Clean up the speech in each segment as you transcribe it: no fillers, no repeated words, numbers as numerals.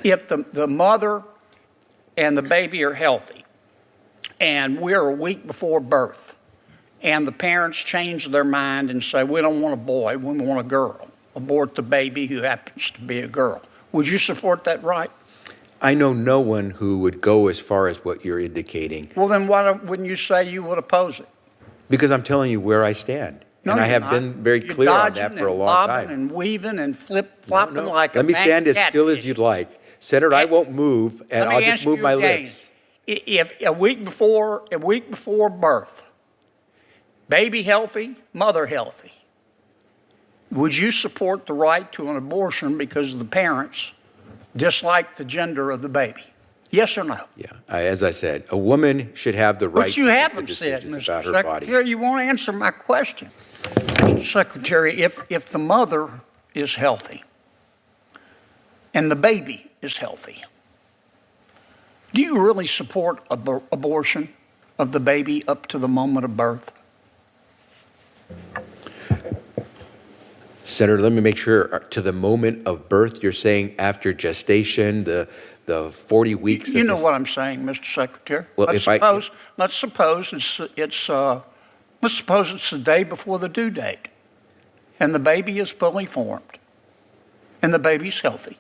If the mother and the baby are healthy, and we're a week before birth, and the parents change their mind and say, we don't want a boy, we want a girl, abort the baby who happens to be a girl, would you support that right? I know no one who would go as far as what you're indicating. Well, then wouldn't you say you would oppose it? Because I'm telling you where I stand. No, and I you're have not. been very You're clear on dodging that for a and long bobbing time. and weaving and flip-flopping No, no. like Let a me stand as still as catfish. you'd like. Senator, I won't move, and Let me I'll just ask move you my again. lips. If a week before birth, baby healthy, mother healthy, would you support the right to an abortion because the parents dislike the gender of the baby? Yes or no? Yeah, as I said, a woman should have the right But you to make the haven't said, decisions Mr. about her body. Secretary, you won't answer my question. Mr. Secretary, if the mother is healthy and the baby is healthy, do you really support abortion of the baby up to the moment of birth? Senator, let me make sure, to the moment of birth, you're saying after gestation, the 40 weeks? You know what I'm saying, Mr. Secretary. Well, Let's suppose it's the day before the due date, and the baby is fully formed, and the baby's healthy,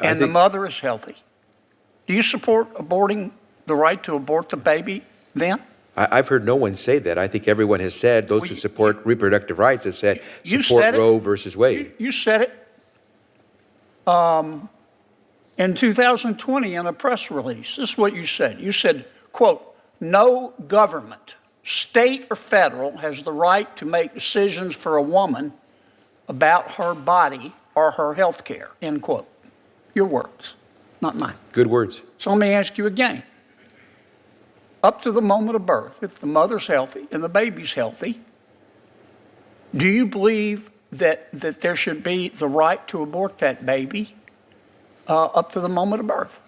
and the mother is healthy. Do you support aborting the right to abort the baby then? I've heard no one say that. I think everyone has said, those who support reproductive rights have said, support Roe versus Wade. You said it in 2020 in a press release. This is what you said. You said, quote, no government, state or federal, has the right to make decisions for a woman about her body or her health care, end quote. Your words, not mine. Good words. So let me ask you again. Up to the moment of birth, if the mother's healthy and the baby's healthy, do you believe that there should be the right to abort that baby up to the moment of birth?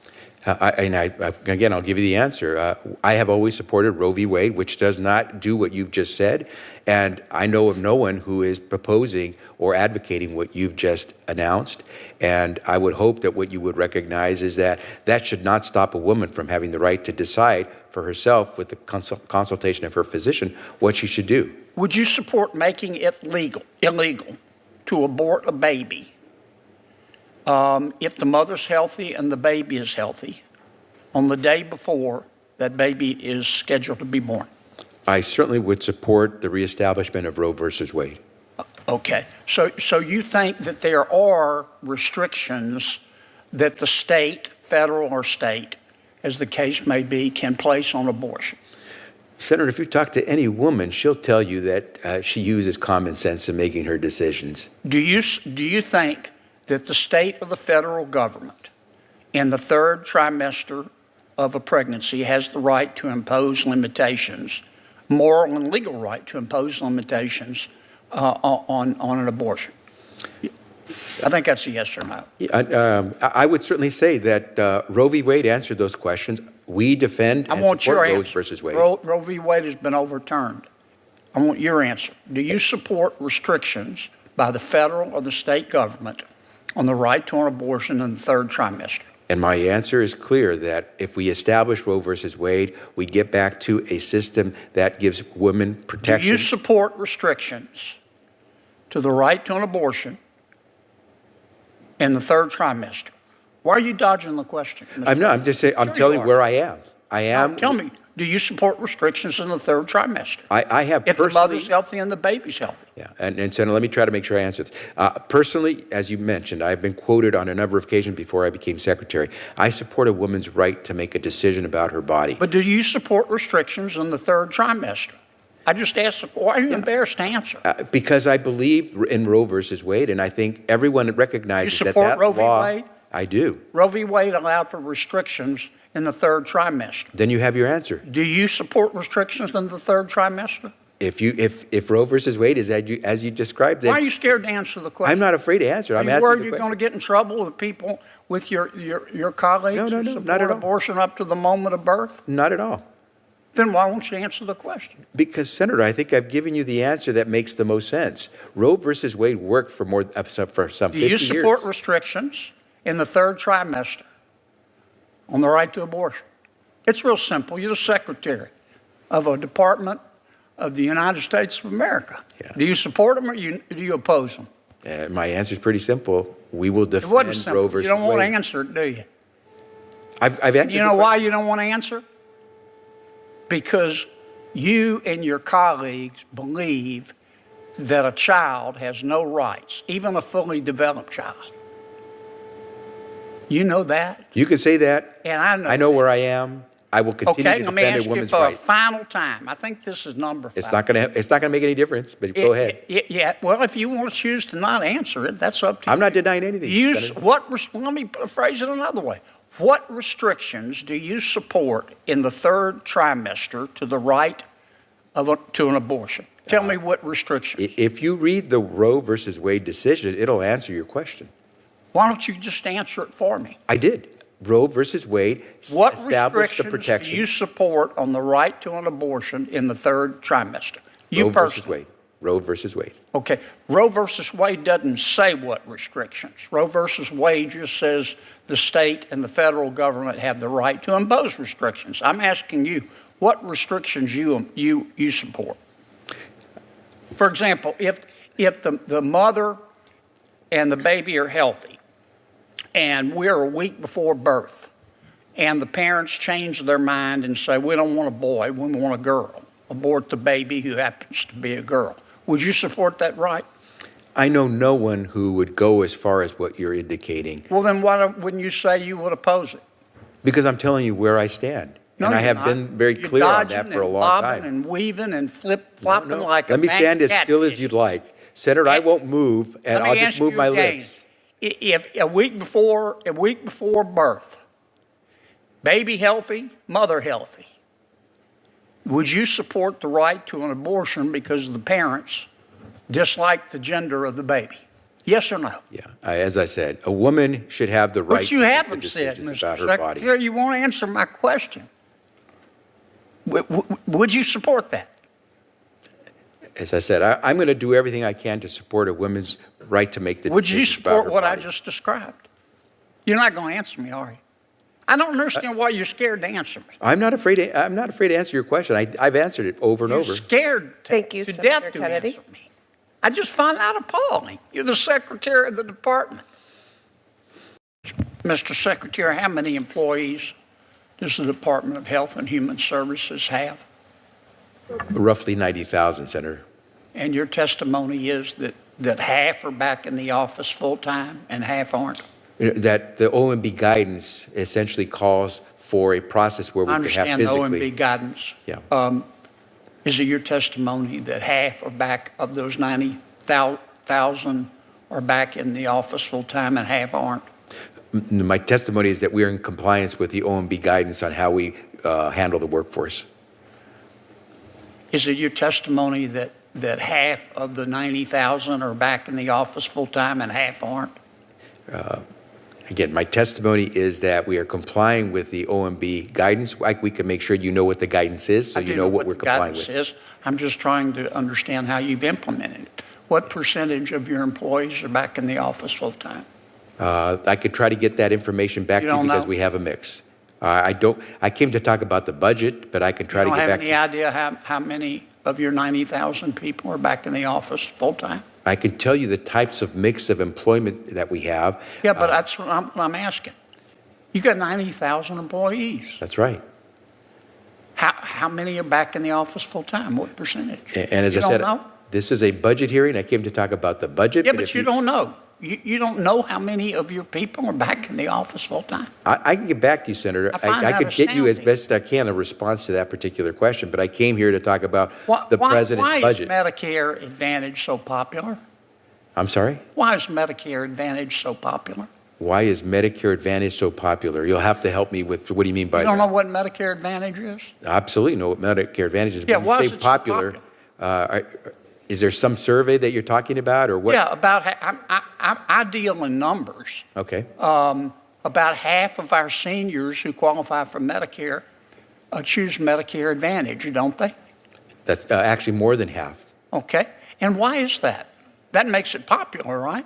Again, I'll give you the answer. I have always supported Roe v. Wade, which does not do what you've just said. And I know of no one who is proposing or advocating what you've just announced. And I would hope that what you would recognize is that that should not stop a woman from having the right to decide for herself, with the consultation of her physician, what she should do. Would you support making it illegal to abort a baby if the mother's healthy and the baby is healthy on the day before that baby is scheduled to be born? I certainly would support the reestablishment of Roe versus Wade. Okay. So you think that there are restrictions that the state, federal or state, as the case may be, can place on abortion? Senator, if you talk to any woman, she'll tell you that she uses common sense in making her decisions. Do you think that the state or the federal government in the third trimester of a pregnancy has the right to impose limitations, moral and legal right to impose limitations on an abortion? I think that's a yes or no. I would certainly say that Roe v. Wade answered those questions. We defend and support Roe versus Wade. Roe v. Wade has been overturned. I want your answer. Do you support restrictions by the federal or the state government on the right to an abortion in the third trimester? And my answer is clear, that if we establish Roe versus Wade, we get back to a system that gives women protection. Do you support restrictions to the right to an abortion in the third trimester? Why are you dodging the question? I'm not. I'm just saying. I'm telling you where I am. I am. Now, tell me, do you support restrictions in the third trimester? I have if personally. If the mother's healthy and the baby's healthy. Yeah, and Senator, let me try to make sure I answer this. Personally, as you mentioned, I've been quoted on a number of occasions before I became secretary. I support a woman's right to make a decision about her body. But do you support restrictions in the third trimester? I just asked, why are you embarrassed to answer? Because I believe in Roe versus Wade, and I think everyone recognizes that law. You support Roe v. Wade? I do. Roe v. Wade allowed for restrictions in the third trimester. Then you have your answer. Do you support restrictions in the third trimester? If Roe versus Wade is as you described, then why are you scared to answer the question? I'm not afraid to answer. I'm asking worried you're going to get in trouble with people, with your colleagues No, who not support at all. abortion up to the moment of birth? Not at all. Then why won't you answer the question? Because, Senator, I think I've given you the answer that makes the most sense. Roe versus Wade worked for some 50 years. Do you support restrictions in the third trimester on the right to abortion? It's real simple. You're the secretary of a department of the United States of America. Yeah. Do you support them or do you oppose them? My answer is pretty simple. We will It wasn't defend simple. Roe versus You don't want to Wade. answer it, do you? I've answered. You know why you don't want to answer? Because you and your colleagues believe that a child has no rights, even a fully developed child. You know that? You can say that. And I know. I know where I am. I will continue Okay, to let me defend ask a you woman's for a right. final time. I think this is number 5. It's not gonna make any difference. But go ahead. Yeah. Well, if you want to choose to not answer it, that's up to you. I'm not denying anything. Let me phrase it another way. What restrictions do you support in the third trimester to the right to an abortion? Tell me what restrictions. If you read the Roe versus Wade decision, it'll answer your question. Why don't you just answer it for me? I did. Roe versus Wade What established the restrictions protection. do you support on the right to an abortion in the third trimester? You Roe versus personally. Wade. Roe versus Wade. Okay, Roe versus Wade doesn't say what restrictions. Roe versus Wade just says the state and the federal government have the right to impose restrictions. I'm asking you, what restrictions you support? For example, if the mother and the baby are healthy, and we're a week before birth, and the parents change their mind and say, we don't want a boy, we want a girl, abort the baby who happens to be a girl, would you support that right? I know no one who would go as far as what you're indicating. Well, then wouldn't you say you would oppose it? Because I'm telling you where I stand. No, and I you're have not. been very You're clear on that dodging for a and long bobbing time. and weaving and flip-flopping No. like a Let me stand as still as catfish. you'd like. Senator, I won't move, and Let me I'll just ask move you my again. lips. If a week before birth, baby healthy, mother healthy, would you support the right to an abortion because the parents dislike the gender of the baby? Yes or no? Yeah, as I said, a woman should have the right But you to make the haven't said, decisions Mr. about her body. Secretary, you won't answer my question. Would you support that? As I said, I'm going to do everything I can to support a woman's right to make the Would you decisions about support her what I body. just described? You're not going to answer me, are you? I don't understand why you're scared to answer me. I'm not afraid to answer your question. I've answered it over and You're over. scared Thank you, to Senator death to Kennedy. answer me. I just find that appalling. You're the secretary of the department. Mr. Secretary, how many employees does the Department of Health and Human Services have? Roughly 90,000, Senator. And your testimony is that half are back in the office full-time and half aren't? That the OMB guidance essentially calls for a process where we I can have understand the physically. OMB guidance. Yeah. Is it your testimony that half are back of those 90,000 are back in the office full-time and half aren't? My testimony is that we're in compliance with the OMB guidance on how we handle the workforce. Is it your testimony that half of the 90,000 are back in the office full-time and half aren't? Again, my testimony is that we are complying with the OMB guidance. We can make sure you know what the guidance is, so I do you know what we're the complying guidance with. is. I'm just trying to understand how you've implemented it. What percentage of your employees are back in the office full-time? I could try to get that information back You to you don't because know? we have a mix. I came to talk about the budget, but I can try to You get don't have back any idea how many of your 90,000 people are back in the office full-time? I can tell you the types of mix of employment that we have. Yeah, but that's what I'm asking. You got 90,000 employees. That's right. How many are back in the office full-time? What percentage? And as You I said, don't know? this is a budget hearing. I came to talk about the budget. Yeah, but if you don't know. You don't know how many of your people are back in the office full-time. I can get back to you, Senator. I find I that could get you as astounding. best I can a response to that particular question, but I came here to talk about the Why president's budget. is Medicare Advantage so popular? I'm sorry? Why is Medicare Advantage so popular? Why is Medicare Advantage so popular? You'll have to help me with what do you mean by You don't know that? what Medicare Advantage is? Absolutely know what Medicare Advantage is. Yeah, When why you is say it so popular, is there some survey that you're talking about or what? Yeah, I deal in numbers. Okay. About half of our seniors who qualify for Medicare choose Medicare Advantage, don't they? That's actually more than half. Okay. And why is that? That makes it popular, right?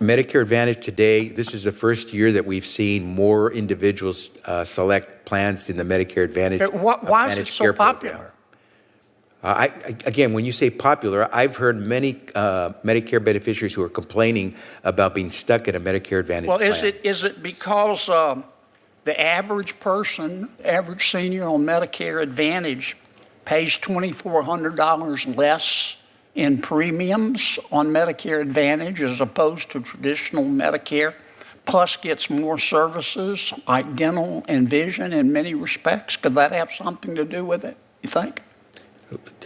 Medicare Advantage today, this is the first year that we've seen more individuals select plans in the Medicare Advantage. Why is it managed so care program. popular? Again, when you say popular, I've heard many Medicare beneficiaries who are complaining about being stuck in a Medicare Advantage Well, plan. is it because the average person, average senior on Medicare Advantage pays $2,400 less in premiums on Medicare Advantage as opposed to traditional Medicare, plus gets more services like dental and vision in many respects? Could that have something to do with it, you think?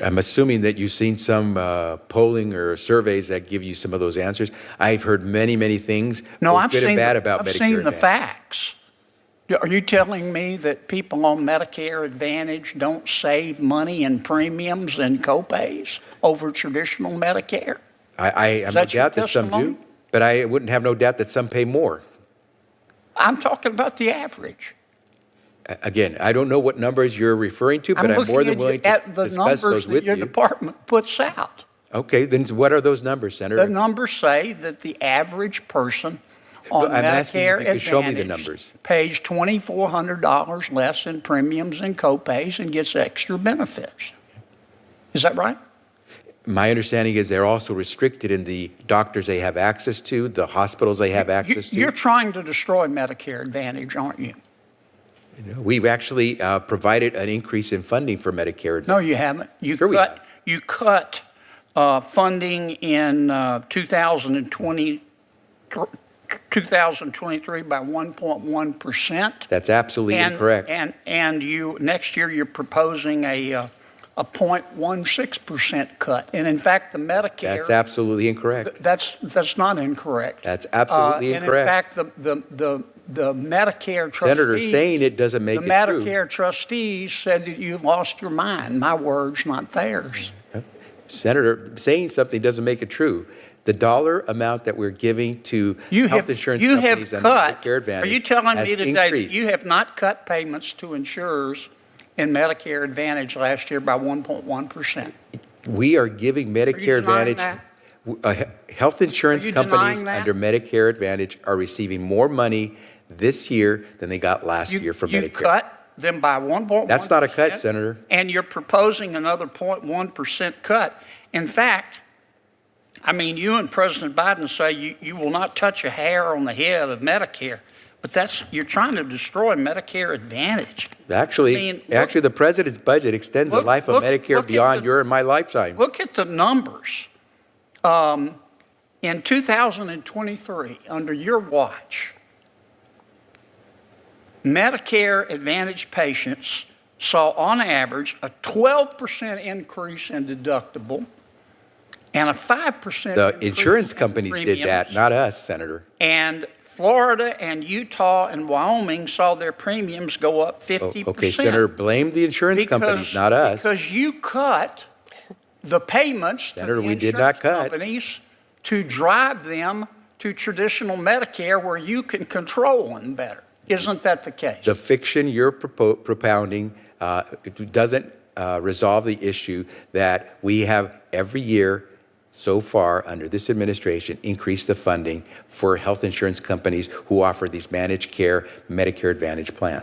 I'm assuming that you've seen some polling or surveys that give you some of those answers. I've heard many, many things, No, both I've good seen, and bad about I've Medicare seen the Advantage. facts. Are you telling me that people on Medicare Advantage don't save money in premiums and copays over traditional Medicare? I have no that your doubt that some testimony? do, but I wouldn't have no doubt that some pay more. I'm talking about the average. Again, I don't know what numbers you're referring to, but I'm more than willing to at the discuss numbers those that with your you. department puts out. Okay, then what are those numbers, Senator? The numbers say that the average person on I'm asking if Medicare you could show me the Advantage numbers. pays $2,400 less in premiums and copays and gets extra benefits. Is that right? My understanding is they're also restricted in the doctors they have access to, the hospitals they have access to. You're trying to destroy Medicare Advantage, aren't you? We've actually provided an increase in funding for Medicare Advantage. No, you haven't. Sure we have. You cut funding in 2023 by 1.1%. That's absolutely incorrect. And you next year you're proposing a 0.16% cut. And in fact, the Medicare. That's absolutely incorrect. That's not incorrect. That's absolutely incorrect. And in fact, the Medicare trustees. Senator, saying it doesn't make it The true. Medicare trustees said that you've lost your mind. My words, not theirs. Senator, saying something doesn't make it true. The dollar amount that we're giving to health insurance companies under Medicare Advantage Are you telling me today increased. that you have not cut payments to insurers in Medicare Advantage last year by 1.1%? We are giving Medicare denying Advantage. Health insurance Are you companies denying that? under Medicare Advantage are receiving more money this year than they got last year from You Medicare. cut them by 1.1%. That's not a cut, Senator. And you're proposing another 0.1% cut. In fact, I mean, you and President Biden say you will not touch a hair on the head of Medicare, but you're trying to destroy Medicare Advantage. Actually, the president's budget extends the life of Medicare beyond your and my lifetime. Look at the numbers. In 2023, under your watch, Medicare Advantage patients saw on average a 12% increase in deductible and a 5% The insurance companies did that, not us, Senator. And Florida and Utah and Wyoming saw their premiums go up 50%. Okay, Senator, blame the insurance companies, not us. Because you cut the payments Senator, to the we did not insurance cut. companies to drive them to traditional Medicare where you can control them better. Isn't that the case? The fiction you're propounding doesn't resolve the issue that we have every year so far under this administration increased the funding for health insurance companies who offer these managed care Medicare Advantage plans.